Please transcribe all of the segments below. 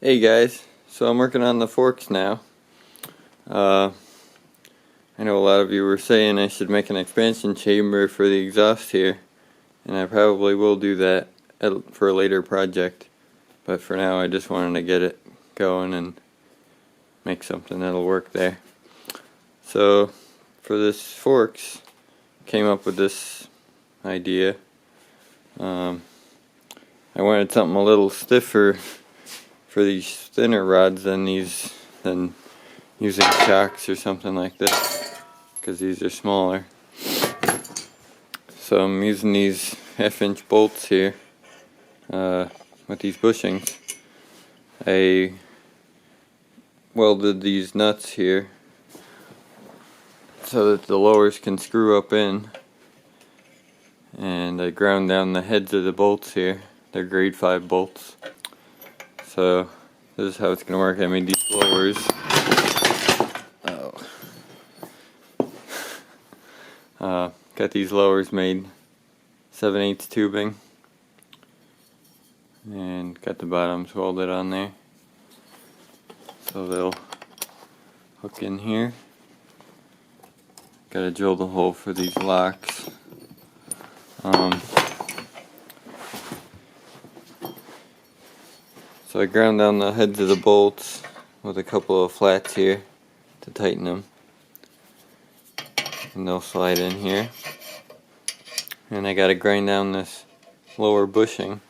Hey guys, so I'm working on the forks now. I know a lot of you were saying I should make an expansion chamber for the exhaust here, and I probably will do that for a later project, but for now I just wanted to get it going and make something that'll work there. So for this forks, came up with this idea. I wanted something a little stiffer for these thinner rods than using shocks or something like this, because these are smaller. So I'm using these 1/2-inch bolts here with these bushings. I welded these nuts here so that the lowers can screw up in, and I ground down the heads of the bolts here. They're grade 5 bolts. So this is how it's going to work. I made these lowers. Got these lowers made 7/8 tubing, and got the bottoms welded on there. So they'll hook in here. Got to drill the hole for these locks. So I ground down the heads of the bolts with a couple of flats here to tighten them, and they'll slide in here. And I gotta grind down this lower bushing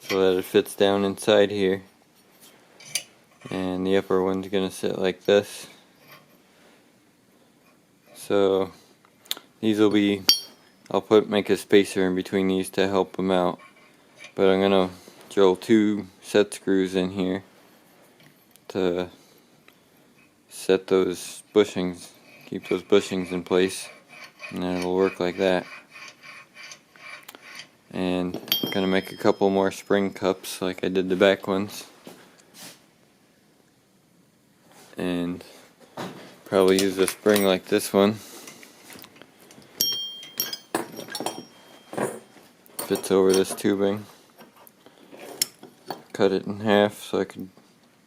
so that it fits down inside here, and the upper one's gonna sit like this. So these will be, I'll make a spacer in between these to help them out, but I'm gonna drill 2 set screws in here to set those bushings, keep those bushings in place, and then it'll work like that. And I'm gonna make a couple more spring cups like I did the back ones, and probably use a spring like this one. Fits over this tubing. Cut it in half so I could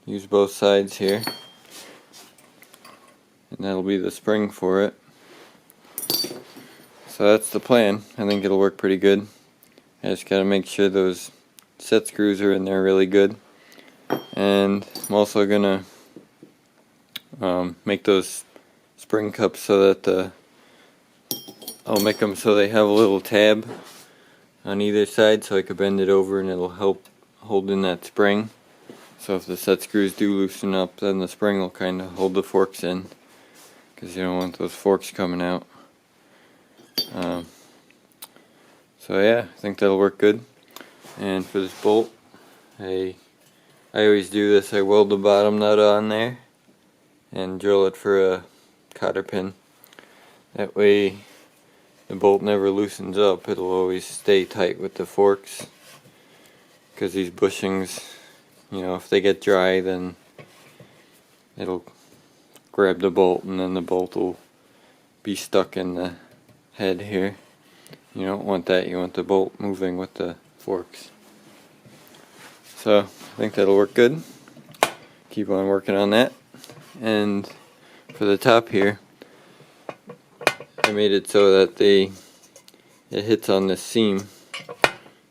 use both sides here, and that'll be the spring for it. So that's the plan. I think it'll work pretty good. I just gotta make sure those set screws are in there really good, and I'm also gonna make those spring cups so that I'll make them so they have a little tab on either side, so I could bend it over and it'll help hold in that spring. So if the set screws do loosen up, then the spring will kind of hold the forks in, because you don't want those forks coming out. So yeah, I think that'll work good. And for this bolt, I always do this. I weld the bottom nut on there and drill it for a cotter pin. That way the bolt never loosens up. It'll always stay tight with the forks, because these bushings, if they get dry, then it'll grab the bolt, and then the bolt will be stuck in the head here. You don't want that. You want the bolt moving with the forks. So I think that'll work good. Keep on working on that. And for the top here, I made it so that it hits on this seam,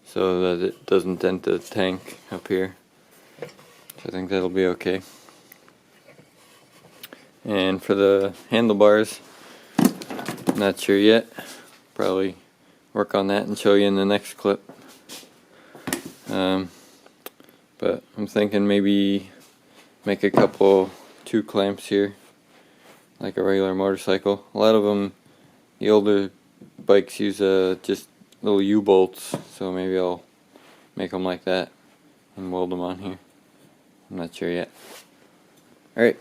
so that it doesn't dent the tank up here. So I think that'll be okay. And for the handlebars, I'm not sure yet. Probably work on that and show you in the next clip. But I'm thinking maybe make a couple 2 clamps here, like a regular motorcycle. A lot of them, the older bikes use just little U-bolts, so maybe I'll make them like that and weld them on here. I'm not sure yet. Alright.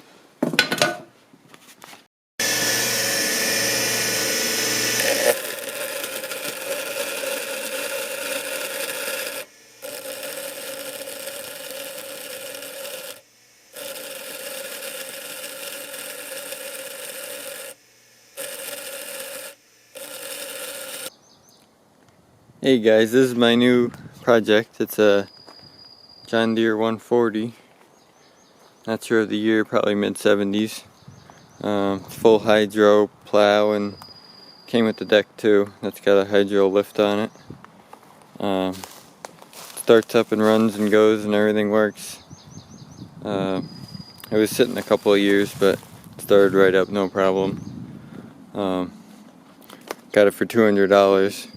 Hey guys, this is my new project. It's a John Deere 140 not sure of the year, probably mid-70s. Full hydro plow, and came with the deck too. That's got a hydro lift on it. Starts up and runs and goes and everything works. It was sitting a couple of years, but it started right up, no problem. Got it for $200.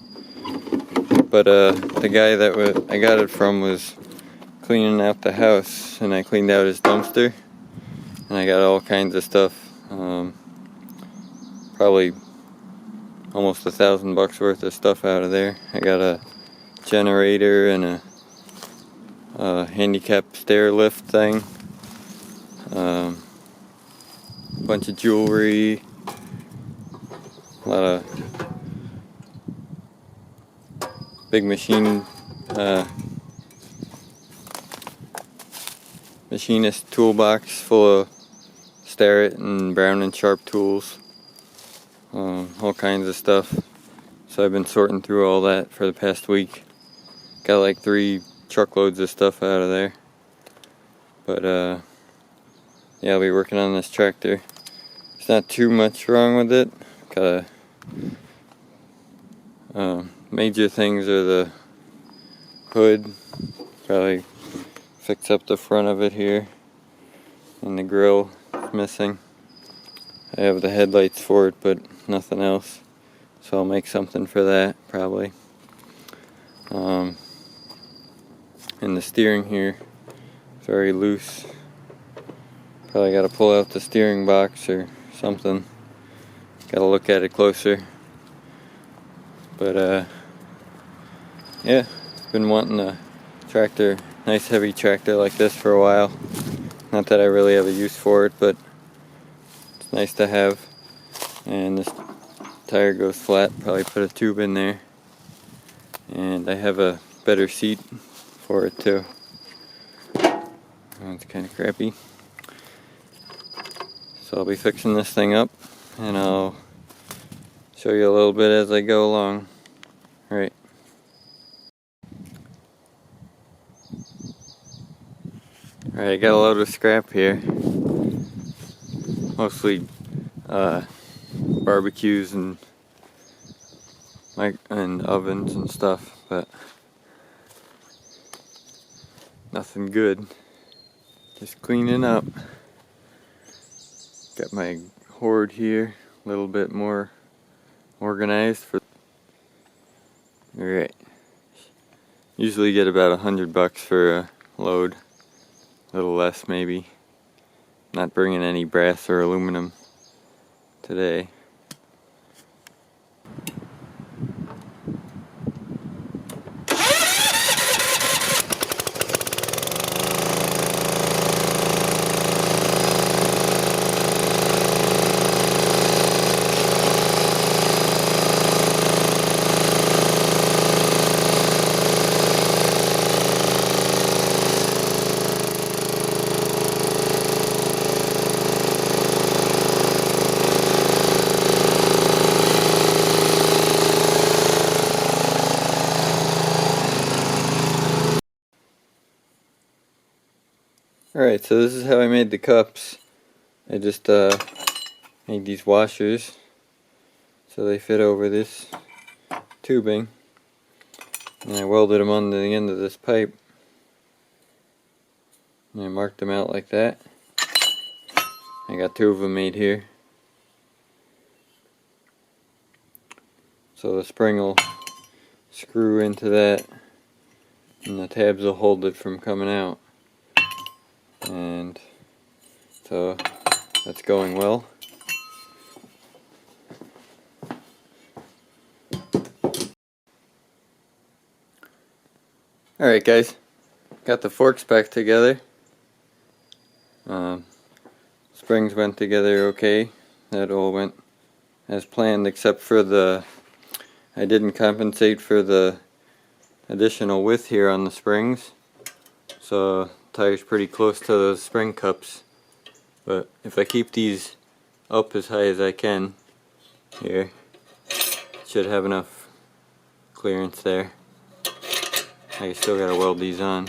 But the guy that I got it from was cleaning out the house, and I cleaned out his dumpster, and I got all kinds of stuff. Probably almost $1,000 worth of stuff out of there. I got a generator and a handicap stair lift thing, bunch of jewelry, a lot of big machinist toolbox full of Starrett and Brown and Sharp tools, all kinds of stuff. So I've been sorting through all that for the past week. Got like 3 truckloads of stuff out of there. But yeah, I'll be working on this tractor. There's not too much wrong with it. Got major things are the hood. Probably fix up the front of it here, and the grill is missing. I have the headlights for it, but nothing else. So I'll make something for that probably. And the steering here is very loose. Probably got to pull out the steering box or something. Got to look at it closer. But yeah, been wanting a tractor, nice heavy tractor like this for a while. Not that I really have a use for it, but it's nice to have. And this tire goes flat, probably put a tube in there. And I have a better seat for it too. Oh, it's kind of crappy. So I'll be fixing this thing up, and I'll show you a little bit as I go along. Alright. Alright, I got a load of scrap here. Mostly barbecues and ovens and stuff, but nothing good. Just cleaning up. Got my hoard here, a little bit more organized for. Alright. Usually get about $100 for a load. A little less maybe. Not bringing any brass or aluminum today. Alright, so this is how I made the cups. I just made these washers so they fit over this tubing, and I welded them onto the end of this pipe, and I marked them out like that. I got 2 of them made here, so the spring will screw into that and the tabs will hold it from coming out. And so that's going well. Alright guys, got the forks back together. Springs went together okay. That all went as planned, except for I didn't compensate for the additional width here on the springs. So tire's pretty close to those spring cups, but if I keep these up as high as I can here, should have enough clearance there. I still gotta weld these on,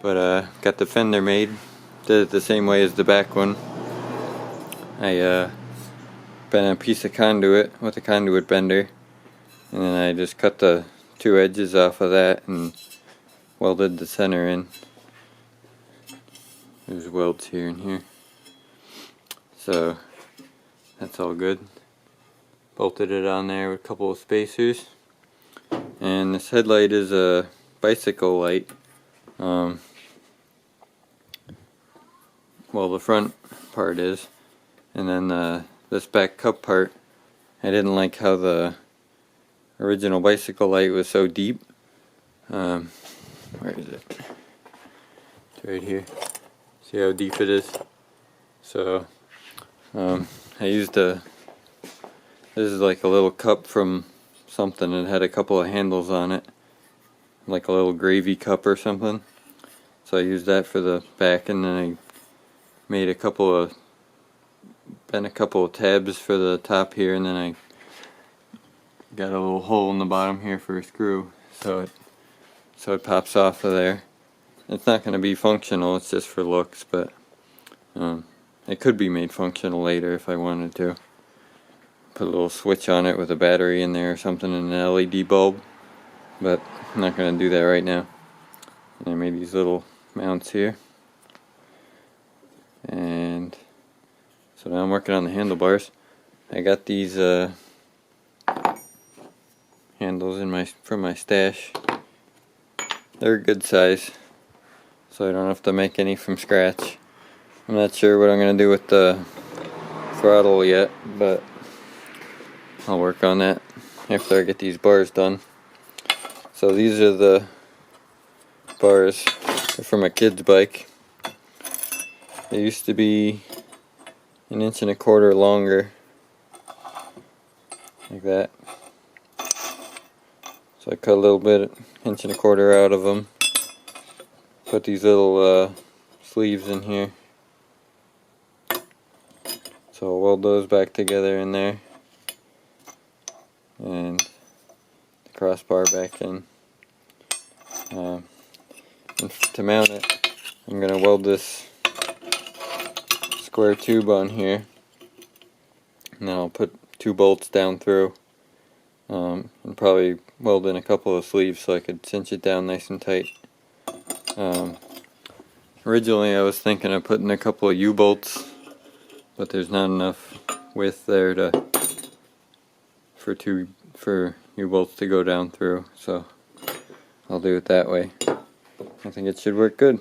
but got the fender made, did it the same way as the back one. I bent a piece of conduit with a conduit bender, and then I just cut the two edges off of that and welded the center in. There's welds here and here, so that's all good. Bolted it on there with a couple of spacers, and this headlight is a bicycle light. Well, the front part is, and then this back cup part, I didn't like how the original bicycle light was so deep. Where is it? It's right here. See how deep it is? So I used this is like a little cup from something. It had a couple of handles on it, like a little gravy cup or something. So I used that for the back, and then I made bent a couple of tabs for the top here, and then I got a little hole in the bottom here for a screw, so it pops off of there. It's not going to be functional, it's just for looks, but it could be made functional later if I wanted to. Put a little switch on it with a battery in there or something, and an LED bulb, but I'm not going to do that right now. And I made these little mounts here, and so now I'm working on the handlebars. I got these handles from my stash. They're a good size, so I don't have to make any from scratch. I'm not sure what I'm going to do with the throttle yet, but I'll work on that after I get these bars done. So these are the bars. They're from a kid's bike. They used to be 1.25 inches longer, like that. So I cut a little bit, 1.25 inches out of them. Put these little sleeves in here. So I'll weld those back together in there, and the crossbar back in. And to mount it, I'm going to weld this square tube on here, and then I'll put 2 bolts down through, and probably weld in a couple of sleeves so I could cinch it down nice and tight. Originally I was thinking of putting a couple of U-bolts, but there's not enough width there for U-bolts to go down through, so I'll do it that way. I think it should work good.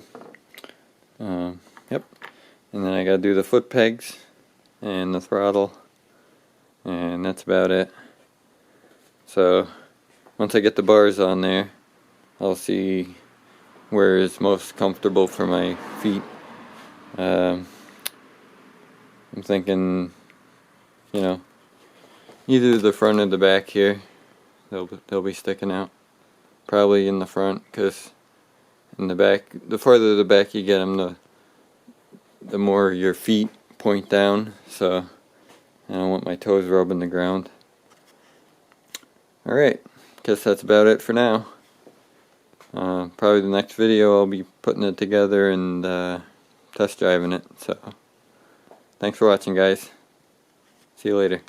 Yep. And then I gotta do the foot pegs and the throttle, and that's about it. So once I get the bars on there, I'll see where is most comfortable for my feet. I'm thinking, either the front or the back here. They'll be sticking out. Probably in the front, because in the back, the farther the back you get them, the more your feet point down. So I don't want my toes rubbing the ground. Alright, guess that's about it for now. Probably the next video I'll be putting it together and test driving it. So thanks for watching, guys. See you later.